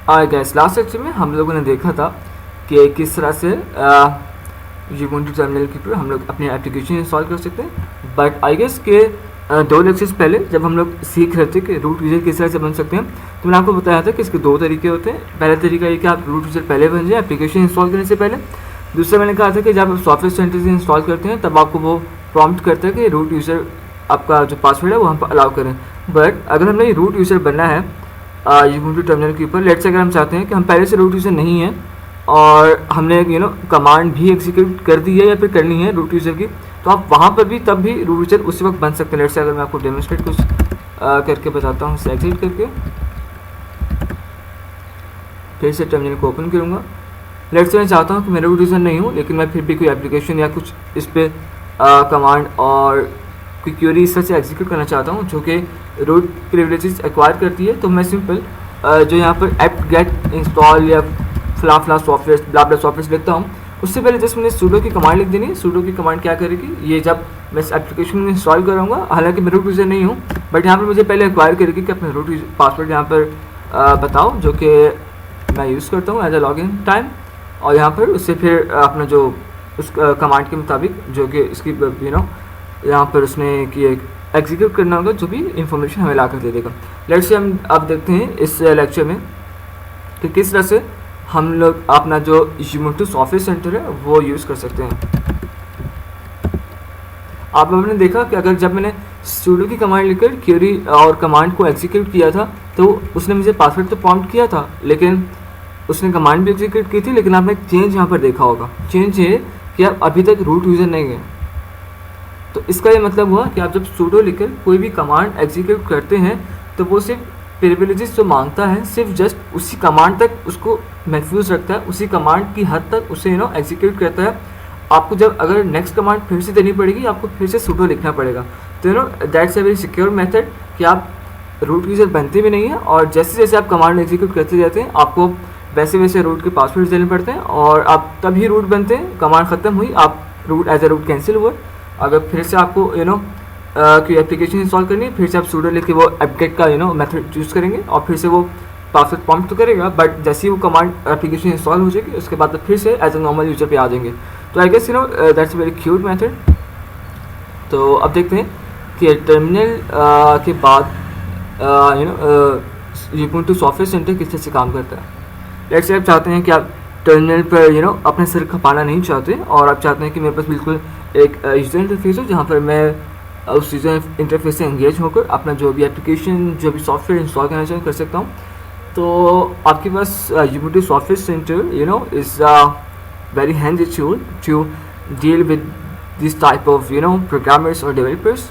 और gas last lecture में हम लोगों ने देखा था कि किस तरह से ubuntu टर्मिनल के ऊपर हम लोग अपनी एप्लीकेशन इंस्टॉल कर सकते हैं। बट आई गेस के 2 लेक्चर्स पहले जब हम लोग सीख रहे थे कि रूट यूज़र किस तरह से बन सकते हैं, तो मैंने आपको बताया था कि इसके 2 तरीके होते हैं। पहला तरीका ये कि आप रूट यूज़र पहले बन जाए एप्लीकेशन इंस्टॉल करने से पहले। दूसरा मैंने कहा था कि जब आप सॉफ्टवेयर सेंटर से इंस्टॉल करते हैं तब आपको वो प्रॉम्प्ट करता है कि रूट यूज़र आपका जो पासवर्ड है वो हम अलाउ करें। बट अगर हमें रूट यूज़र बनना है ubuntu टर्मिनल के ऊपर, लेट्स से अगर हम चाहते हैं कि हम पहले से रूट यूज़र नहीं हैं और हमने कमांड भी एग्जीक्यूट कर दी है या फिर करनी है रूट यूज़र की, तो आप वहाँ पर भी तब भी रूट यूज़र उसी वक्त बन सकते हैं। लेट्स से अगर मैं आपको डेमोन्स्ट्रेट कुछ करके बताता हूँ, एग्जिट करके फिर से टर्मिनल को ओपन करूँगा। लेट्स से मैं चाहता हूँ कि मैं रूट यूज़र नहीं हूँ लेकिन मैं फिर भी कोई एप्लीकेशन या कुछ इस पर कमांड और कोई क्वेरी इस तरह से एग्जीक्यूट करना चाहता हूँ जो कि रूट प्रिविलेजेस एक्वायर करती है। तो मैं सिंपल जो यहाँ पर एप्ट गेट इंस्टॉल या फला सॉफ्टवेयर ब्ला सॉफ्टवेयर लिखता हूँ, उससे पहले जस्ट मैंने सूडो की कमांड लिख देनी है। सूडो की कमांड क्या करेगी, ये जब मैं इस एप्लीकेशन में इंस्टॉल करूँगा, हालांकि मैं रूट यूज़र नहीं हूँ बट यहाँ पर मुझे पहले एक्वायर करेगी कि अपना रूट पासवर्ड यहाँ पर बताओ, जो कि मैं यूज़ करता हूँ एज अ लॉगिन टाइम। और यहाँ पर उससे फिर अपना जो उस कमांड के मुताबिक जो कि इसकी यहाँ पर उसने कि एग्जीक्यूट करना होगा, जो भी इंफॉर्मेशन हमें ला कर दे देगा। लेट्स से हम अब देखते हैं इस लेक्चर में कि किस तरह से हम लोग अपना जो ubuntu सॉफ्टवेयर सेंटर है वो यूज़ कर सकते हैं। आप लोगों ने देखा कि अगर जब मैंने sudo की कमांड लिखकर क्वेरी और कमांड को एग्जीक्यूट किया था तो उसने मुझे पासवर्ड तो प्रॉम्प्ट किया था, लेकिन उसने कमांड भी एग्जीक्यूट की थी। लेकिन आपने एक चेंज यहाँ पर देखा होगा, चेंज ये कि आप अभी तक रूट यूज़र नहीं हैं। तो इसका ये मतलब हुआ कि आप जब sudo लिखकर कोई भी कमांड एग्जीक्यूट करते हैं तो वो सिर्फ प्रिविलेजेस जो मांगता है सिर्फ जस्ट उसी कमांड तक उसको महफूज रखता है, उसी कमांड की हद तक उसे एग्जीक्यूट करता है। आपको जब अगर नेक्स्ट कमांड फिर से देनी पड़ेगी, आपको फिर से sudo लिखना पड़ेगा। तो that's a very secure method कि आप रूट यूज़र बनते भी नहीं हैं और जैसे जैसे आप कमांड एग्जीक्यूट करते जाते हैं आपको वैसे वैसे रूट के पासवर्ड देने पड़ते हैं और आप तभी रूट बनते हैं। कमांड ख़त्म हुई, आप route as a route cancel हुआ। अगर फिर से आपको कोई एप्लीकेशन इंस्टॉल करनी है, फिर से आप sudo लिख के वो अपडेट का मेथड चूज़ करेंगे और फिर से वो पासवर्ड प्रॉम्प्ट तो करेगा, बट जैसे ही वो कमांड एप्लीकेशन इंस्टॉल हो जाएगी उसके बाद फिर से एज अ नॉर्मल यूजर पे आ जाएंगे। तो I guess that's a very cute method. तो अब देखते हैं कि टर्मिनल के बाद ubuntu सॉफ्टवेयर सेंटर किस तरह से काम करता है। लेट्स से आप चाहते हैं कि आप टर्मिनल पर अपना सिर खपाना नहीं चाहते और आप चाहते हैं कि मेरे पास बिल्कुल एक यूज़र इंटरफेस हो जहाँ पर मैं उस यूज़र इंटरफेस से एंगेज होकर अपना जो भी एप्लीकेशन जो भी सॉफ्टवेयर इंस्टॉल करना चाहूँ कर सकता हूँ। तो आपके पास ubuntu software centre is very handy tool to deal with this type of programmers और डेवलपर्स।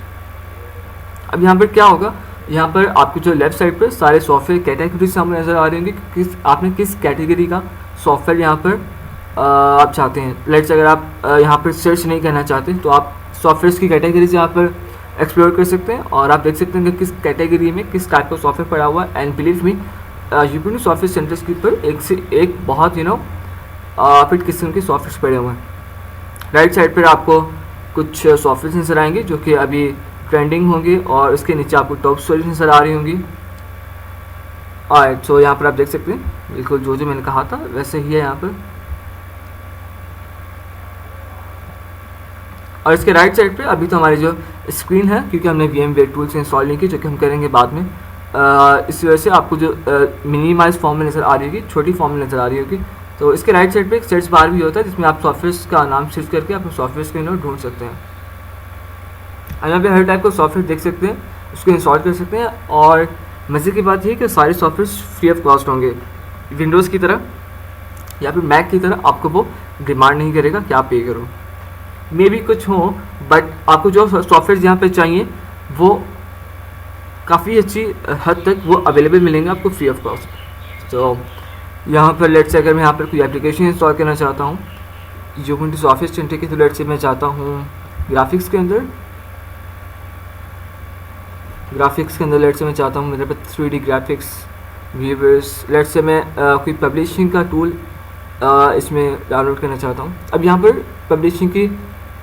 अब यहाँ पर क्या होगा, यहाँ पर आपको जो लेफ्ट साइड पर सारे सॉफ्टवेयर कैटेगरी सामने नज़र आ रही होंगी कि आपने किस कैटेगरी का सॉफ्टवेयर यहाँ पर आप चाहते हैं। लेट्स अगर आप यहाँ पर सर्च नहीं करना चाहते तो आप सॉफ्टवेयर की कैटेगरी से यहाँ पर एक्सप्लोर कर सकते हैं और आप देख सकते हैं कि किस कैटेगरी में किस टाइप का सॉफ्टवेयर पड़ा हुआ है। And believe me ubuntu software centres के ऊपर एक से एक बहुत फिट किस्म के सॉफ्टवेयर पड़े हुए हैं। राइट साइड पर आपको कुछ सॉफ्टवेयर नज़र आएंगे जो कि अभी ट्रेंडिंग होंगे और इसके नीचे आपको टॉप स्टोरेज नज़र आ रही होंगी। सो यहाँ पर आप देख सकते हैं बिल्कुल जो मैंने कहा था वैसे ही है यहाँ पर। और इसके राइट साइड पे अभी तो हमारी जो स्क्रीन है, क्योंकि हमने VMware टूल्स इंस्टॉल नहीं की जो कि हम करेंगे बाद में, इस वजह से आपको जो मिनिमाइज फॉर्म में नज़र आ रही होगी, छोटी फॉर्म में नज़र आ रही होगी। तो इसके राइट साइड पे एक सर्च बार भी होता है जिसमें आप सॉफ्टवेयर का नाम सर्च करके अपने सॉफ्टवेयर को ढूंढ सकते हैं। यहाँ पे हर टाइप का सॉफ्टवेयर देख सकते हैं, उसको इंस्टॉल कर सकते हैं। और मज़े की बात यह है कि सारे सॉफ्टवेयर फ्री ऑफ कॉस्ट होंगे। विंडोज़ की तरह या फिर मैक की तरह आपको वो डिमांड नहीं करेगा कि आप पे करो। मे भी कुछ हो बट आपको जो सॉफ्टवेयर यहाँ पे चाहिए वो काफ़ी अच्छी हद तक वो अवेलेबल मिलेंगे आपको फ्री ऑफ कॉस्ट। तो यहाँ पर लेट्स से अगर मैं यहाँ पर कोई एप्लीकेशन इंस्टॉल करना चाहता हूँ ubuntu सॉफ्टवेयर सेंटर की, तो लेट्स से मैं चाहता हूँ ग्राफिक्स के अंदर लेट्स से मैं चाहता हूँ मेरे पास 3D graphics viewers. Let's say मैं कोई पब्लिशिंग का टूल इसमें डाउनलोड करना चाहता हूँ। अब यहाँ पर पब्लिशिंग की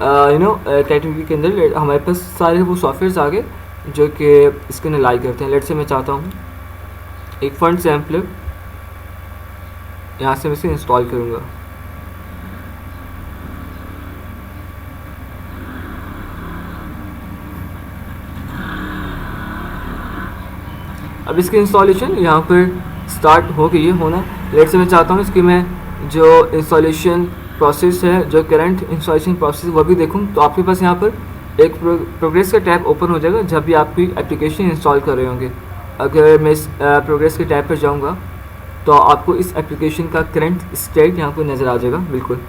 कैटेगरी के अंदर हमारे पास सारे वो सॉफ्टवेयर आ गए जो कि इसके अंदर लाई करते हैं। लेट्स से मैं चाहता हूँ एक फंड सैम्पलर यहाँ से मैं इसे इंस्टॉल करूँगा। अब इसकी इंस्टॉलेशन यहाँ पर स्टार्ट हो गई है होना। लेट से मैं चाहता हूँ इसकी मैं जो इंस्टॉलेशन प्रोसेस है, जो करंट इंस्टॉलेशन प्रोसेस वो भी देखूँ। तो आपके पास यहाँ पर एक प्रोग्रेस का टैब ओपन हो जाएगा जब भी आप कोई एप्लीकेशन इंस्टॉल कर रहे होंगे। अगर मैं इस प्रोग्रेस के टैब पर जाऊँगा तो आपको इस एप्लीकेशन का करंट स्टेट यहाँ पर नज़र आ जाएगा बिल्कुल।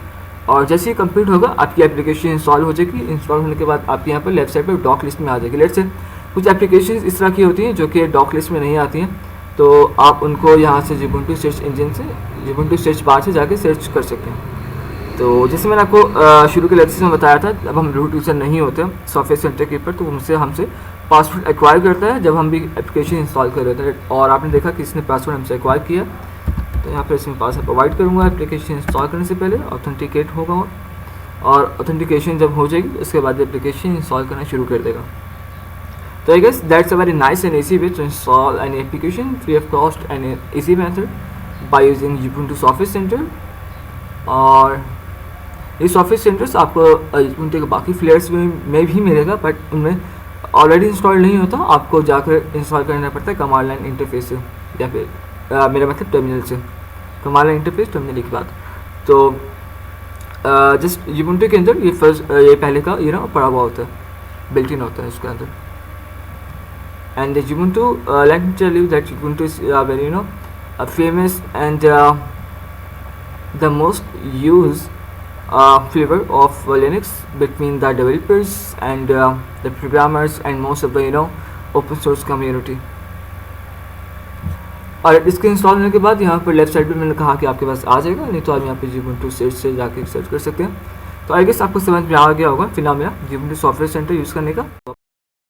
और जैसे ही कंप्लीट होगा आपकी एप्लीकेशन इंस्टॉल हो जाएगी। इंस्टॉल होने के बाद आपके यहाँ पर लेफ्ट साइड पर डॉक लिस्ट में आ जाएगी। लेट से कुछ एप्लीकेशन इस तरह की होती हैं जो कि डॉक लिस्ट में नहीं आती हैं, तो आप उनको यहाँ से Ubuntu सर्च इंजन से, Ubuntu सर्च बार से जाके सर्च कर सकते हैं। तो जैसे मैंने आपको शुरू के लेक्चर में बताया था, जब हम रूट यूज़र नहीं होते सॉफ्टवेयर सेंटर के ऊपर तो हमसे पासवर्ड एक्वायर करता है जब हम भी एप्लीकेशन इंस्टॉल कर रहे थे। और आपने देखा कि इसने पासवर्ड हमसे एक्वायर किया, तो यहाँ पर इसमें पासवर्ड प्रोवाइड करूँगा। एप्लीकेशन इंस्टॉल करने से पहले ऑथेंटिकेट होगा और ऑथेंटिकेशन जब हो जाएगी उसके बाद एप्लीकेशन इंस्टॉल करना शुरू कर देगा। So I guess that's a very nice and easy way to install any application free of cost and easy method by using Ubuntu Software Center। और ये सॉफ्टवेयर सेंटर्स आपको Ubuntu के बाकी फ्लेयर्स में भी मिलेगा, बट उनमें ऑलरेडी इंस्टॉल नहीं होता, आपको जाकर इंस्टॉल करना पड़ता है कमांड लाइन इंटरफेस से, या फिर मेरा मतलब टर्मिनल से। कमांड लाइन इंटरफेस टर्मिनल की बात, तो जस्ट Ubuntu के अंदर ये पहले का पड़ा हुआ होता है, बिल्ट इन होता है इसके अंदर। And Ubuntu, let me tell you that Ubuntu is very famous and the most used flavor of Linux between the developers and the programmers and most of the open source community। और इसके install होने के बाद यहाँ पर left side पे मैंने कहा कि आपके पास आ जाएगा, नहीं तो आप यहाँ पे Ubuntu सर्च से जाके सर्च कर सकते हैं। तो आई गेस आपको समझ में आ गया होगा फिर मेरा Ubuntu सॉफ्टवेयर सेंटर यूज़ करने का।